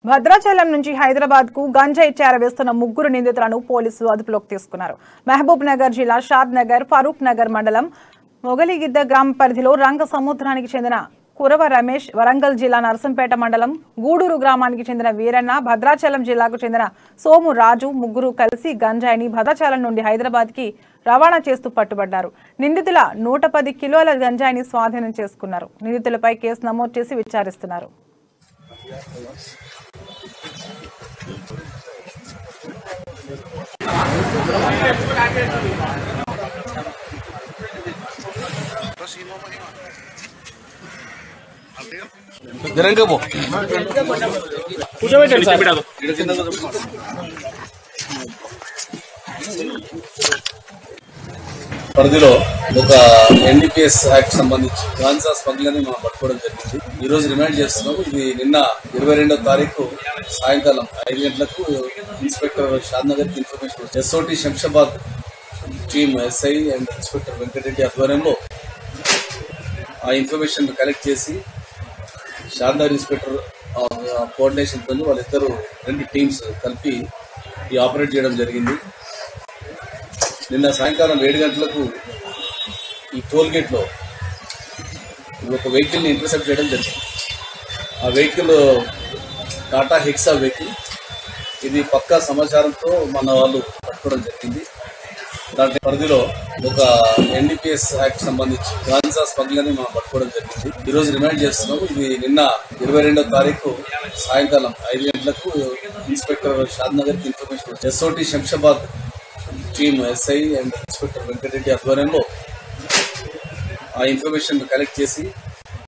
భద్రాచలం నుంచి హైదరాబాద్ కు గంజాయి చేరవేస్తున్న ముగ్గురు నిందితులను పోలీసులు అదుపులోకి తీసుకున్నారు. మహబూబ్ నగర్ జిల్లా షాద్ నగర్, ఫరూక్ నగర్ మండలం మొగలిగిద్ద గ్రామ పరిధిలో రంగ సముద్రానికి చెందిన కురవ రమేష్, వరంగల్ జిల్లా నర్సంపేట మండలం గూడూరు గ్రామానికి చెందిన వీరన్న, భద్రాచలం జిల్లాకు చెందిన సోము రాజు ముగ్గురు కలిసి గంజాయిని భద్రాచలం నుండి హైదరాబాద్ కి రవాణా చేస్తూ పట్టుబడ్డారు. నిందితుల 110 కిలోల గంజాయిని స్వాధీనం చేసుకున్నారు. నిందితులపై కేసు నమోదు చేసి విచారిస్తున్నారు. పరిధిలో ఒక ఎన్డీపీఎస్ యాక్ట్ సంబంధించి గాంజా స్మగ్లర్ని మనం పట్టుకోవడం జరిగింది. ఈ రోజు రిమాండ్ చేస్తున్నాము. ఇది నిన్న 22వ తారీఖు సాయంకాలం 5 గంటలకు ఇన్స్పెక్టర్ షాద్ నగర్ కి information, SOT Shamshabad team SI and inspector Venkatareddy ఆధ్వర్యంలో ఆ ఇన్ఫర్మేషన్ కలెక్ట్ చేసి షాద్ నగర్ ఇన్స్పెక్టర్ కోఆర్డినేషన్ తో వాళ్ళిద్దరు 2 టీమ్స్ కలిపి ఈ ఆపరేట్ చేయడం జరిగింది. నిన్న సాయంకాలం 7 గంటలకు ఈ టోల్ గేట్ లో ఒక వెహికల్ ని ఇంటర్సెప్ట్ చేయడం జరిగింది. ఆ వెహికల్ టాటా హెక్సా వెహికల్. ఇది పక్కా సమాచారంతో మన వాళ్ళు పట్టుకోవడం జరిగింది. దాంట్లో పరిధిలో ఒక ఎన్డీపీఎస్ యాక్ట్ సంబంధించి గాంజా స్మగ్లర్ని మనం పట్టుకోవడం జరిగింది. ఈ రోజు రిమాండ్ చేస్తున్నాము. ఇది నిన్న 22వ తారీఖు సాయంకాలం 5 గంటలకు ఇన్స్పెక్టర్ షాద్ నగర్ కి information, SOT Shamshabad team SI and inspector Venkatareddy ఆధ్వర్యంలో ఆ ఇన్ఫర్మేషన్ కలెక్ట్ చేసి